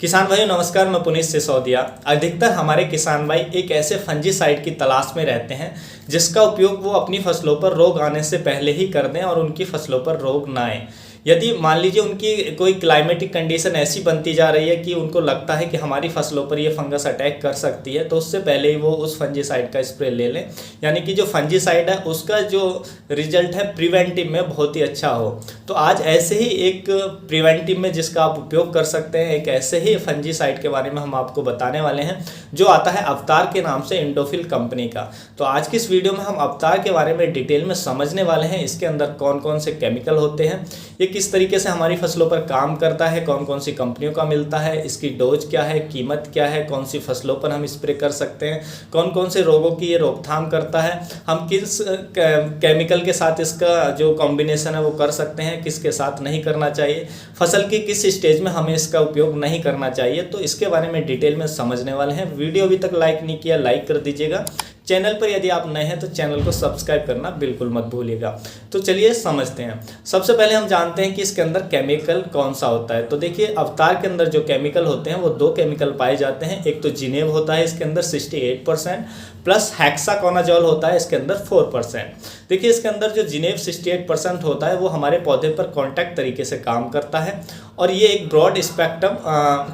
किसान भाई नमस्कार, मैं पुनीत सिसोदिया। अधिकतर हमारे किसान भाई एक ऐसे फंजीसाइड की तलाश में रहते हैं जिसका उपयोग वो अपनी फसलों पर रोग आने से पहले ही कर दें और उनकी फसलों पर रोग ना आए। यदि मान लीजिए उनकी कोई क्लाइमेटिक कंडीशन ऐसी बनती जा रही है कि उनको लगता है कि हमारी फसलों पर ये फंगस अटैक कर सकती है, तो उससे पहले ही वो उस फंजीसाइड का स्प्रे ले लें। यानी कि जो फंजीसाइड है उसका जो रिजल्ट है प्रिवेंटिव में बहुत ही अच्छा हो। तो आज ऐसे ही एक प्रिवेंटिव में जिसका आप उपयोग कर सकते हैं, एक ऐसे ही फंजीसाइड के बारे में हम आपको बताने वाले हैं जो आता है अवतार के नाम से, इंडोफिल कंपनी का। तो आज की इस वीडियो में हम अवतार के बारे में डिटेल में समझने वाले हैं। इसके अंदर कौन कौन से केमिकल होते हैं, ये किस तरीके से हमारी फसलों पर काम करता है, कौन कौन सी कंपनियों का मिलता है, इसकी डोज क्या है, कीमत क्या है, कौन सी फसलों पर हम स्प्रे कर सकते हैं, कौन कौन से रोगों की ये रोकथाम करता है, हम किस केमिकल के साथ इसका जो कॉम्बिनेशन है वो कर सकते हैं, किसके साथ नहीं करना चाहिए, फसल की किस स्टेज में हमें इसका उपयोग नहीं करना चाहिए। तो इसके बारे में डिटेल में समझने वाले हैं। वीडियो अभी तक लाइक नहीं किया, लाइक कर दीजिएगा। चैनल पर यदि आप नए हैं तो चैनल को सब्सक्राइब करना बिल्कुल मत भूलिएगा। तो चलिए समझते हैं। सबसे पहले हम जानते हैं कि इसके अंदर केमिकल कौन सा होता है। तो देखिए, अवतार के अंदर जो केमिकल होते हैं वो दो केमिकल पाए जाते हैं। एक तो जिनेव होता है इसके अंदर 68% प्लस हेक्साकोनाजोल होता है इसके अंदर 4%। देखिए, इसके अंदर जो जिनेव 68% होता है वो हमारे पौधे पर कॉन्टैक्ट तरीके से काम करता है और ये एक ब्रॉड स्पेक्ट्रम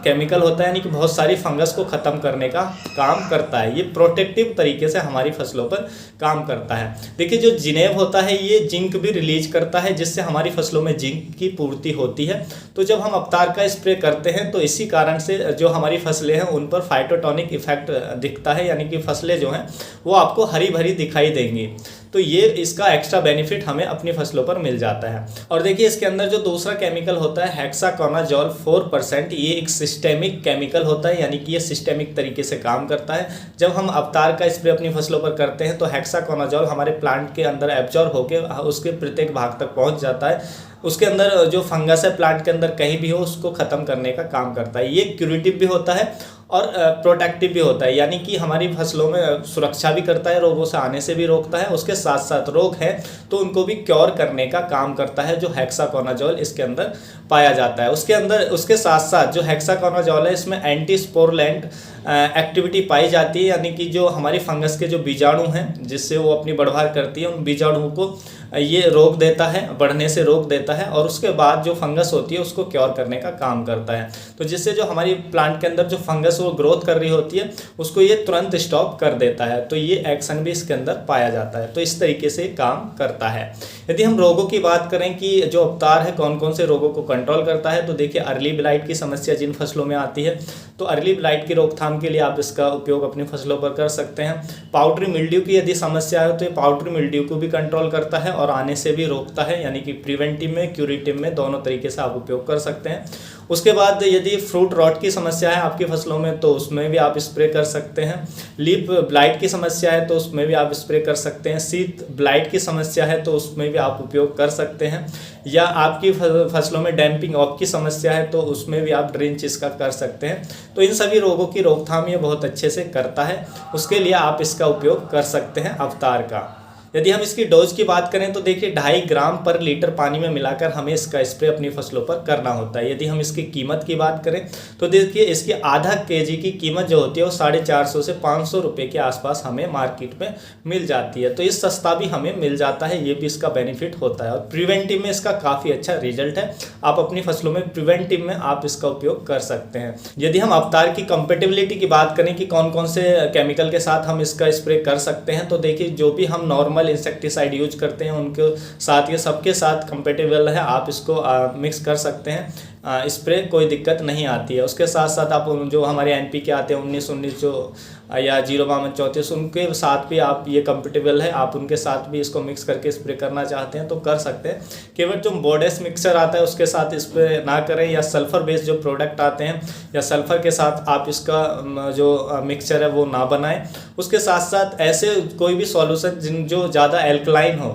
केमिकल होता है, यानी कि बहुत सारी फंगस को ख़त्म करने का काम करता है। ये प्रोटेक्टिव तरीके से हमारी फसलों पर काम करता है। देखिए, जो जिनेव होता है ये जिंक भी रिलीज करता है जिससे हमारी फसलों में जिंक की पूर्ति होती है। तो जब हम अवतार का स्प्रे करते हैं तो इसी कारण से जो हमारी फसलें हैं उन पर फाइटोटॉनिक इफेक्ट दिखता है, यानी कि फसलें जो हैं वो आपको हरी भरी दिखाई देंगी। तो ये इसका एक्स्ट्रा बेनिफिट हमें अपनी फसलों पर मिल जाता है। और देखिए, इसके अंदर जो दूसरा केमिकल होता है हेक्साकोनाजोल 4%, ये एक सिस्टेमिक केमिकल होता है, यानी कि ये सिस्टेमिक तरीके से काम करता है। जब हम अवतार का स्प्रे अपनी फसलों पर करते हैं तो हेक्साकोनाजोल हमारे प्लांट के अंदर एब्जॉर्ब होकर उसके प्रत्येक भाग तक पहुंच जाता है। उसके अंदर जो फंगस है प्लांट के अंदर कहीं भी हो उसको ख़त्म करने का काम करता है। ये क्यूरेटिव भी होता है और प्रोटेक्टिव भी होता है, यानी कि हमारी फसलों में सुरक्षा भी करता है, रोगों से आने से भी रोकता है। उसके साथ साथ रोग है तो उनको भी क्योर करने का काम करता है, जो हेक्साकोनाजोल इसके अंदर पाया जाता है। उसके साथ साथ जो हेक्साकोनाजोल है इसमें एंटी स्पोरलेंट एक्टिविटी पाई जाती है, यानी कि जो हमारी फंगस के जो बीजाणु हैं जिससे वो अपनी बढ़वार करती है उन बीजाणुओं को ये रोक देता है, बढ़ने से रोक देता है और उसके बाद जो फंगस होती है उसको क्योर करने का काम करता है। तो जिससे जो हमारी प्लांट के अंदर जो फंगस वो ग्रोथ कर रही होती है उसको ये तुरंत स्टॉप कर देता है। तो ये एक्शन भी इसके अंदर पाया जाता है। तो इस तरीके से काम करता है। यदि हम रोगों की बात करें कि जो अवतार है कौन कौन से रोगों को कंट्रोल करता है, तो देखिए, अर्ली ब्लाइट की समस्या जिन फसलों में आती है तो अर्ली ब्लाइट की रोकथाम के लिए आप इसका उपयोग अपनी फसलों पर कर सकते हैं। पाउडरी मिल्ड्यू की यदि समस्या है तो ये पाउडरी मिल्ड्यू को भी कंट्रोल करता है और आने से भी रोकता है, यानी कि प्रिवेंटिव में क्यूरेटिव में दोनों तरीके से आप उपयोग कर सकते हैं। उसके बाद यदि फ्रूट रॉट की समस्या है आपकी फसलों में तो उसमें भी आप स्प्रे कर सकते हैं। लीफ ब्लाइट की समस्या है तो उसमें भी आप स्प्रे कर सकते हैं। शीत ब्लाइट की समस्या है तो उसमें भी आप उपयोग कर सकते हैं। या आपकी फसलों में डैम्पिंग ऑफ की समस्या है तो उसमें भी आप ड्रेंच इसका कर सकते हैं। तो इन सभी रोगों की रोकथाम ये बहुत अच्छे से करता है। उसके लिए आप इसका उपयोग कर सकते हैं अवतार का। यदि हम इसकी डोज की बात करें तो देखिए, 2.5 ग्राम पर लीटर पानी में मिलाकर हमें इसका स्प्रे अपनी फसलों पर करना होता है। यदि हम इसकी कीमत की बात करें तो देखिए, इसकी आधा केजी की कीमत जो होती है वो 450 से 500 रुपये के आसपास हमें मार्केट में मिल जाती है। तो ये सस्ता भी हमें मिल जाता है, ये भी इसका बेनिफिट होता है। और प्रिवेंटिव में इसका काफ़ी अच्छा रिजल्ट है। आप अपनी फसलों में प्रिवेंटिव में आप इसका उपयोग कर सकते हैं। यदि हम अवतार की कंपेटेबिलिटी की बात करें कि कौन कौन से केमिकल के साथ हम इसका स्प्रे कर सकते हैं, तो देखिए, जो भी हम नॉर्मल इंसेक्टिसाइड यूज करते हैं उनके साथ ये सबके साथ कंपेटेबल है। आप इसको मिक्स कर सकते हैं, स्प्रे कोई दिक्कत नहीं आती है। उसके साथ साथ आप जो हमारे NPK आते हैं 19-19 जो या 0-32-34 उनके साथ भी आप ये कंपेटेबल है, आप उनके साथ भी इसको मिक्स करके स्प्रे करना चाहते हैं तो कर सकते हैं। केवल जो बोडेस मिक्सचर आता है उसके साथ स्प्रे ना करें, या सल्फर बेस्ड जो प्रोडक्ट आते हैं या सल्फर के साथ आप इसका जो मिक्सचर है वो ना बनाएं। उसके साथ साथ ऐसे कोई भी सॉल्यूशन जो ज़्यादा एल्कलाइन हो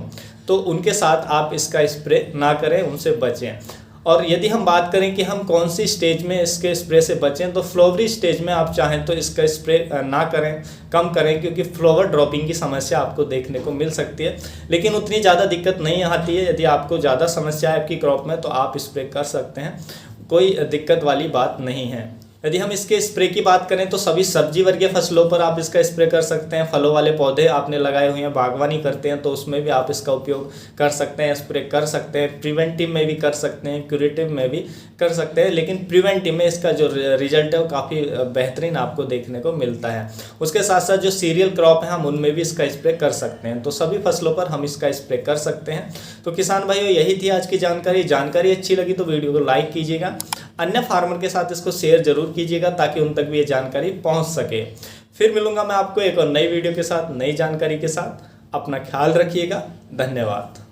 तो उनके साथ आप इसका स्प्रे ना करें, उनसे बचें। और यदि हम बात करें कि हम कौन सी स्टेज में इसके स्प्रे से बचें, तो फ्लावरी स्टेज में आप चाहें तो इसका स्प्रे ना करें, कम करें, क्योंकि फ्लावर ड्रॉपिंग की समस्या आपको देखने को मिल सकती है। लेकिन उतनी ज़्यादा दिक्कत नहीं आती है। यदि आपको ज़्यादा समस्या है आपकी क्रॉप में तो आप स्प्रे कर सकते हैं, कोई दिक्कत वाली बात नहीं है। यदि हम इसके स्प्रे की बात करें तो सभी सब्जी वर्गीय फसलों पर आप इसका स्प्रे कर सकते हैं। फलों वाले पौधे आपने लगाए हुए हैं, बागवानी करते हैं, तो उसमें भी आप इसका उपयोग कर सकते हैं, स्प्रे कर सकते हैं। प्रिवेंटिव में भी कर सकते हैं, क्यूरेटिव में भी कर सकते हैं, लेकिन प्रिवेंटिव में इसका जो रिजल्ट है वो काफ़ी बेहतरीन आपको देखने को मिलता है। उसके साथ साथ जो सीरियल क्रॉप है हम उनमें भी इसका स्प्रे कर सकते हैं। तो सभी फसलों पर हम इसका स्प्रे कर सकते हैं। तो किसान भाइयों, यही थी आज की जानकारी अच्छी लगी तो वीडियो को लाइक कीजिएगा, अन्य फार्मर के साथ इसको शेयर जरूर कीजिएगा ताकि उन तक भी ये जानकारी पहुंच सके। फिर मिलूंगा मैं आपको एक और नई वीडियो के साथ, नई जानकारी के साथ। अपना ख्याल रखिएगा। धन्यवाद।